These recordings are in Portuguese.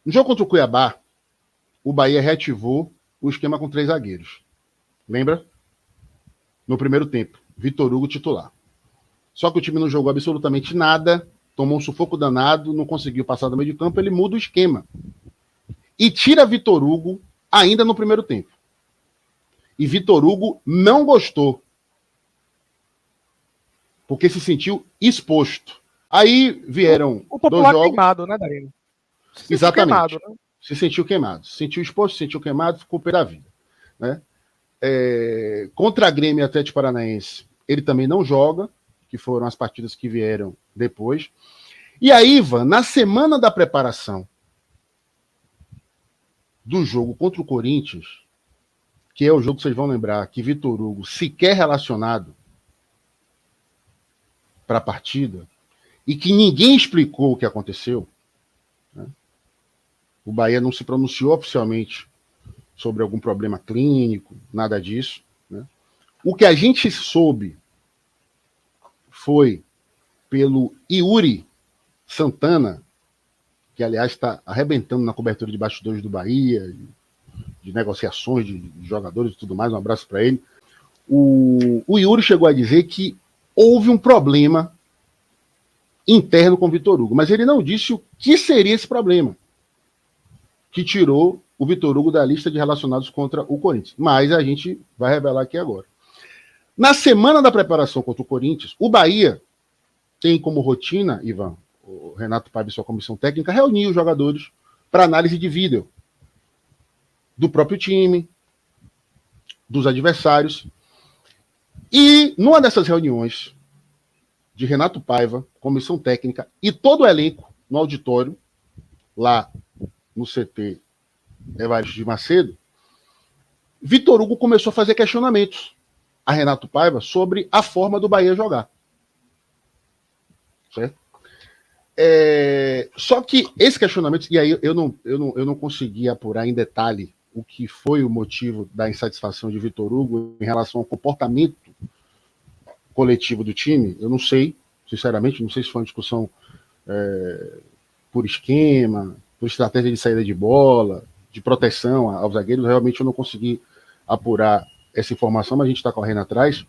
No jogo contra o Cuiabá, o Bahia reativou o esquema com 3 zagueiros. Lembra? No primeiro tempo, Vitor Hugo titular. Só que o time não jogou absolutamente nada, tomou um sufoco danado, não conseguiu passar do meio de campo, ele muda o esquema. E tira Vitor Hugo ainda no primeiro tempo. E Vitor Hugo não gostou. Porque se sentiu exposto. Aí vieram o popular queimado, né, Darino? Exatamente. Queimado, né? Se sentiu queimado. Se sentiu exposto, se sentiu queimado, ficou pé da vida. Né? Contra a Grêmio e Atlético Paranaense, ele também não joga, que foram as partidas que vieram depois. E aí, Ivan, na semana da preparação do jogo contra o Corinthians, que é o jogo que vocês vão lembrar, que Vitor Hugo sequer relacionado para a partida, e que ninguém explicou o que aconteceu, né? O Bahia não se pronunciou oficialmente sobre algum problema clínico, nada disso, né? O que a gente soube foi pelo Yuri Santana, que aliás está arrebentando na cobertura de bastidores do Bahia, de negociações de jogadores e tudo mais, um abraço para ele. O Yuri chegou a dizer que houve um problema interno com o Vitor Hugo, mas ele não disse o que seria esse problema que tirou o Vitor Hugo da lista de relacionados contra o Corinthians. Mas a gente vai revelar aqui agora. Na semana da preparação contra o Corinthians, o Bahia tem como rotina, Ivan, o Renato Paiva e sua comissão técnica, reunir os jogadores para análise de vídeo do próprio time, dos adversários. E numa dessas reuniões de Renato Paiva, comissão técnica e todo o elenco no auditório, lá no CT Evaristo de Macedo, Vitor Hugo começou a fazer questionamentos a Renato Paiva sobre a forma do Bahia jogar. Certo? Só que esse questionamento, e aí eu não consegui apurar em detalhe o que foi o motivo da insatisfação de Vitor Hugo em relação ao comportamento coletivo do time, eu não sei, sinceramente, não sei se foi uma discussão por esquema, por estratégia de saída de bola, de proteção aos zagueiros, realmente eu não consegui apurar essa informação, mas a gente está correndo atrás.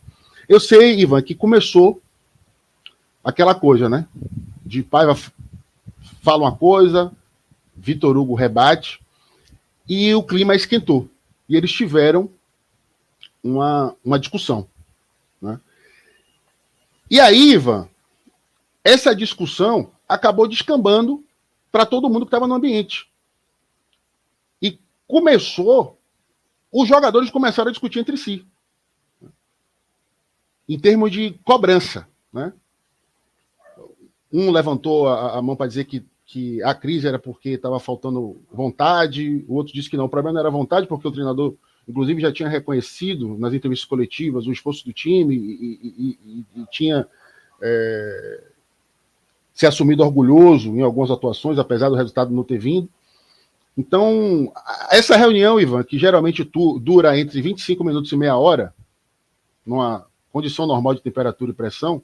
Eu sei, Ivan, que começou aquela coisa, né? De Paiva fala uma coisa, Vitor Hugo rebate, e o clima esquentou. E eles tiveram uma discussão. Né? E aí, Ivan, essa discussão acabou descambando para todo mundo que estava no ambiente. E os jogadores começaram a discutir entre si. Em termos de cobrança. Né? Um levantou a mão para dizer que a crise era porque estava faltando vontade, o outro disse que não, o problema não era vontade, porque o treinador, inclusive, já tinha reconhecido nas entrevistas coletivas o esforço do time e tinha se assumido orgulhoso em algumas atuações, apesar do resultado não ter vindo. Então, essa reunião, Ivan, que geralmente dura entre 25 minutos e meia hora, numa condição normal de temperatura e pressão,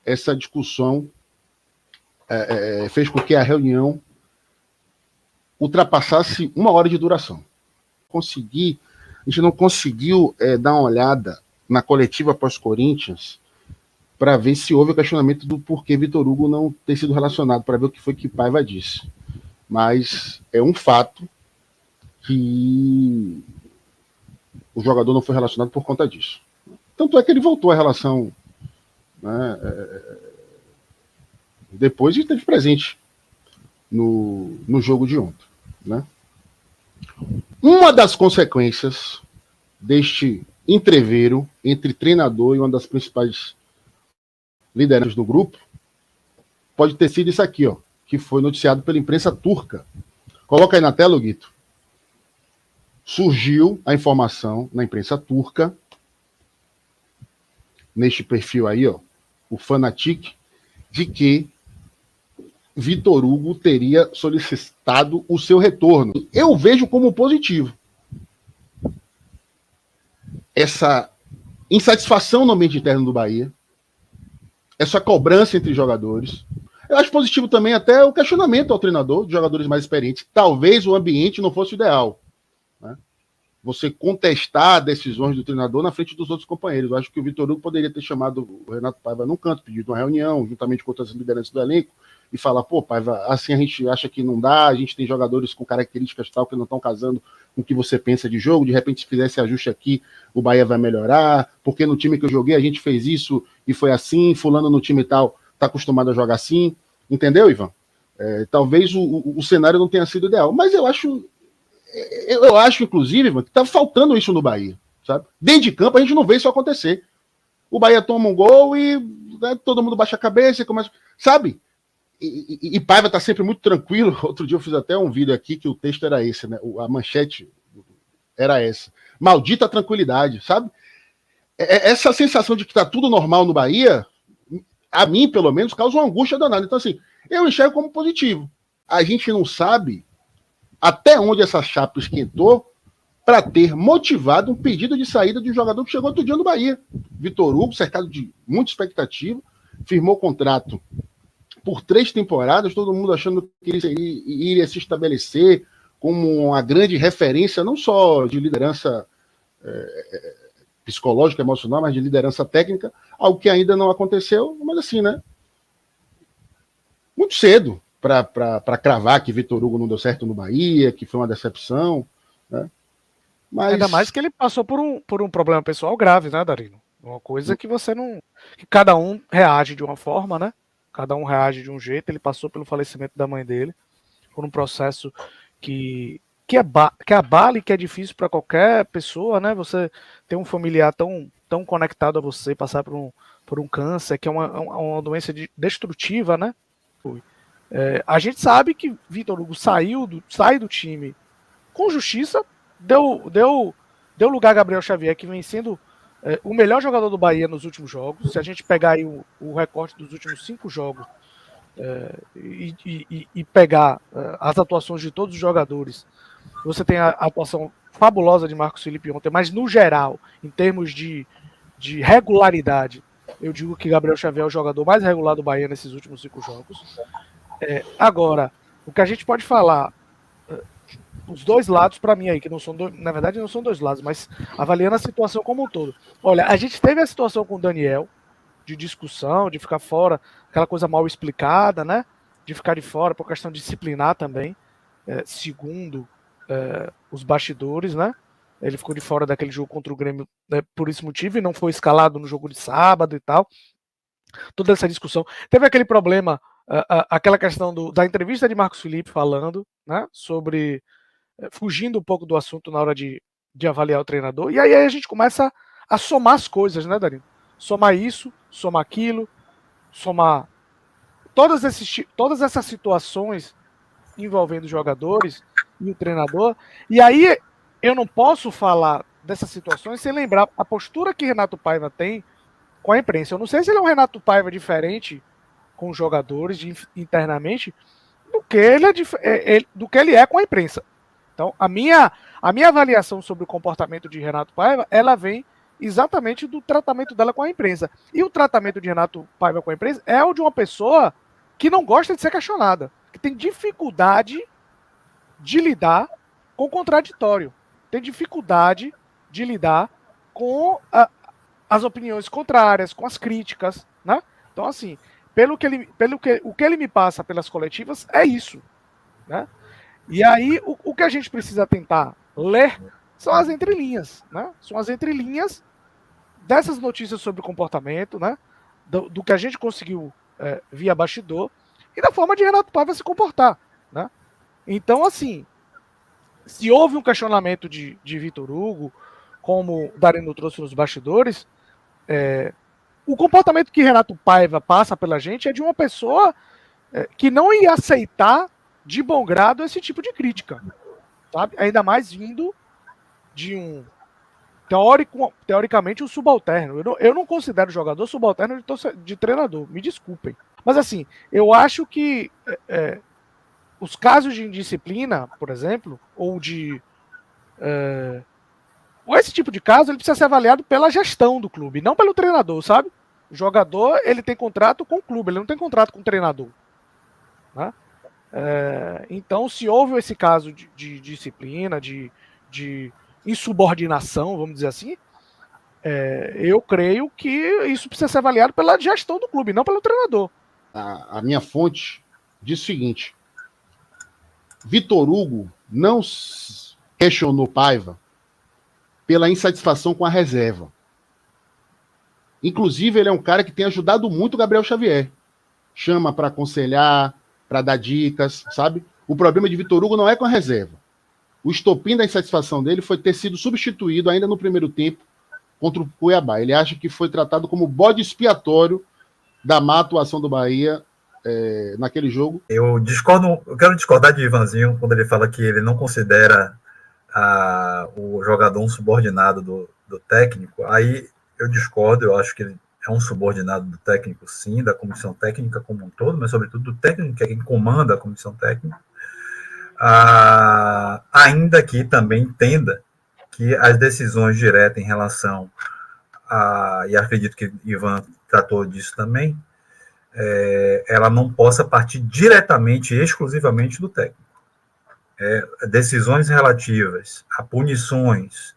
essa discussão fez com que a reunião ultrapassasse 1 hora de duração. A gente não conseguiu dar uma olhada na coletiva pós-Corinthians para ver se houve o questionamento do porquê Vitor Hugo não ter sido relacionado, para ver o que foi que Paiva disse. Mas é um fato que o jogador não foi relacionado por conta disso. Tanto é que ele voltou à relação, né, depois e esteve presente no jogo de ontem. Né? Uma das consequências deste entreveiro entre treinador e uma das principais lideranças do grupo pode ter sido isso aqui, ó, que foi noticiado pela imprensa turca. Coloca aí na tela, Guito. Surgiu a informação na imprensa turca, neste perfil aí, ó, o Fanatic, de que Vitor Hugo teria solicitado o seu retorno. Eu vejo como positivo essa insatisfação no ambiente interno do Bahia, essa cobrança entre jogadores, Eu acho positivo também até o questionamento ao treinador, de jogadores mais experientes. Talvez o ambiente não fosse o ideal, né? Você contestar decisões do treinador na frente dos outros companheiros. Eu acho que o Vitor Hugo poderia ter chamado o Renato Paiva num canto, pedido uma reunião, juntamente com outras lideranças do elenco, e falar, pô, Paiva, assim a gente acha que não dá, a gente tem jogadores com características tal que não estão casando com o que você pensa de jogo, de repente se fizer esse ajuste aqui, o Bahia vai melhorar, porque no time que eu joguei a gente fez isso e foi assim, fulano no time tal está acostumado a jogar assim, entendeu, Ivan? Talvez o cenário não tenha sido ideal, mas eu acho, inclusive, Ivan, que está faltando isso no Bahia, sabe? Dentro de campo a gente não vê isso acontecer. O Bahia toma um gol e, né, todo mundo baixa a cabeça e começa, sabe? E Paiva tá sempre muito tranquilo. Outro dia eu fiz até um vídeo aqui que o texto era esse, né? A manchete era essa. Maldita tranquilidade, sabe? Essa sensação de que tá tudo normal no Bahia, a mim, pelo menos, causa uma angústia danada. Então, assim, eu enxergo como positivo. A gente não sabe até onde essa chapa esquentou para ter motivado um pedido de saída de um jogador que chegou outro dia no Bahia. Vitor Hugo, cercado de muita expectativa, firmou contrato por 3 temporadas, todo mundo achando que ele iria se estabelecer como uma grande referência, não só de liderança psicológica, emocional, mas de liderança técnica, algo que ainda não aconteceu, mas assim, né? Muito cedo para cravar que Vitor Hugo não deu certo no Bahia, que foi uma decepção, né? Mas... Ainda mais que ele passou por um problema pessoal grave, né, Darino? Uma coisa que você não... que cada um reage de uma forma, né? Cada um reage de um jeito. Ele passou pelo falecimento da mãe dele, por um processo que abala e que é difícil para qualquer pessoa, né? Você ter um familiar tão conectado a você, passar por um câncer, que é uma doença destrutiva, né? A gente sabe que Vitor Hugo sai do time com justiça, deu lugar a Gabriel Xavier, que vem sendo o melhor jogador do Bahia nos últimos jogos. Se a gente pegar aí o recorte dos últimos 5 jogos e pegar as atuações de todos os jogadores, você tem a atuação fabulosa de Marcos Felipe ontem, mas no geral, em termos de regularidade, eu digo que Gabriel Xavier é o jogador mais regular do Bahia nesses últimos 5 jogos. Agora, o que a gente pode falar, os dois lados para mim aí, que não são na verdade não são dois lados, mas avaliando a situação como um todo. Olha, a gente teve a situação com o Daniel, de discussão, de ficar fora, aquela coisa mal explicada, né? De ficar de fora por questão disciplinar também, segundo os bastidores, né? Ele ficou de fora daquele jogo contra o Grêmio, né, por esse motivo, e não foi escalado no jogo de sábado e tal. Toda essa discussão. Teve aquele problema, aquela questão da entrevista de Marcos Felipe falando, né? Sobre fugindo um pouco do assunto na hora de avaliar o treinador, e aí a gente começa a somar as coisas, né, Darino? Somar isso, somar aquilo, somar todas essas situações envolvendo jogadores e o treinador, e aí eu não posso falar dessas situações sem lembrar a postura que Renato Paiva tem com a imprensa. Eu não sei se ele é um Renato Paiva diferente com os jogadores internamente do que ele é com a imprensa. Então, a minha avaliação sobre o comportamento de Renato Paiva, ela vem exatamente do tratamento dela com a imprensa. E o tratamento de Renato Paiva com a imprensa é o de uma pessoa que não gosta de ser questionada, que tem dificuldade de lidar com o contraditório, tem dificuldade de lidar com as opiniões contrárias, com as críticas, né? Então, assim, o que ele me passa pelas coletivas é isso, né? E aí, o que a gente precisa tentar ler são as entrelinhas, né? São as entrelinhas dessas notícias sobre o comportamento, né? Do que a gente conseguiu via bastidor e da forma de Renato Paiva se comportar, né? Então, assim, se houve um questionamento de Vitor Hugo, como o Darino trouxe nos bastidores, o comportamento que Renato Paiva passa pela gente é de uma pessoa que não ia aceitar de bom grado esse tipo de crítica, sabe? Ainda mais vindo de um teoricamente um subalterno. Eu não considero jogador subalterno de treinador, me desculpem. Mas assim, eu acho que os casos de indisciplina, por exemplo, ou esse tipo de caso, ele precisa ser avaliado pela gestão do clube, não pelo treinador, sabe? O jogador, ele tem contrato com o clube, ele não tem contrato com o treinador. né? Então, se houve esse caso de disciplina, de insubordinação, vamos dizer assim, eu creio que isso precisa ser avaliado pela gestão do clube, não pelo treinador. A minha fonte diz o seguinte: Vitor Hugo não questionou Paiva pela insatisfação com a reserva. Inclusive, ele é um cara que tem ajudado muito o Gabriel Xavier. Chama para aconselhar, para dar dicas, sabe? O problema de Vitor Hugo não é com a reserva. O estopim da insatisfação dele foi ter sido substituído ainda no primeiro tempo contra o Cuiabá. Ele acha que foi tratado como bode expiatório da má atuação do Bahia naquele jogo. Eu quero discordar de Ivanzinho quando ele fala que ele não considera o jogador um subordinado do técnico. Aí eu discordo, eu acho que ele é um subordinado do técnico, sim, da comissão técnica como um todo, mas sobretudo do técnico, que é quem comanda a comissão técnica, ainda que também entenda que as decisões diretas em relação e acredito que Ivan tratou disso também, ela não possa partir diretamente, exclusivamente do técnico. Decisões relativas a punições,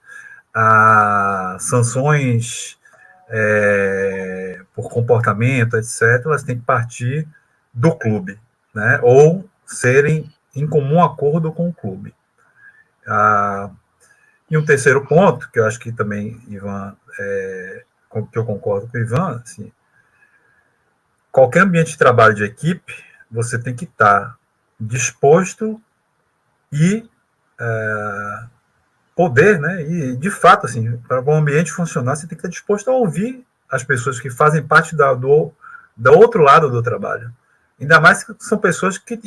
a sanções por comportamento, etc., elas têm que partir do clube, né? Ou serem em comum acordo com o clube. E um terceiro ponto, que eu acho que também, Ivan, que eu concordo com o Ivan, assim, qualquer ambiente de trabalho de equipe, você tem que estar disposto e poder, né? E de fato, assim, para o ambiente funcionar, você tem que estar disposto a ouvir as pessoas que fazem parte do outro lado do trabalho. Ainda mais que são pessoas que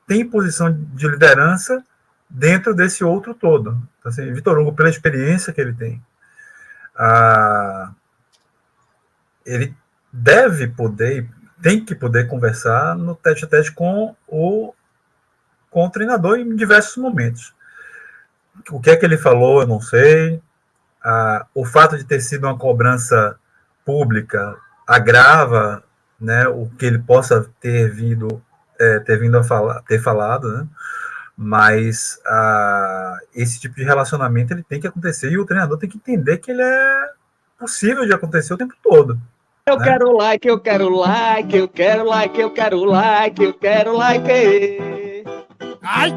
têm posição de liderança dentro desse outro todo. Então, assim, Vitor Hugo, pela experiência que ele tem, ele deve poder, tem que poder conversar no tete-a-tete com o treinador em diversos momentos. O que é que ele falou, eu não sei. O fato de ter sido uma cobrança pública agrava, né, o que ele possa ter vindo a ter falado, né? Mas esse tipo de relacionamento ele tem que acontecer e o treinador tem que entender que ele é possível de acontecer o tempo todo. Eu quero like, eu quero like, eu quero like, eu quero like, eu quero like. Ai!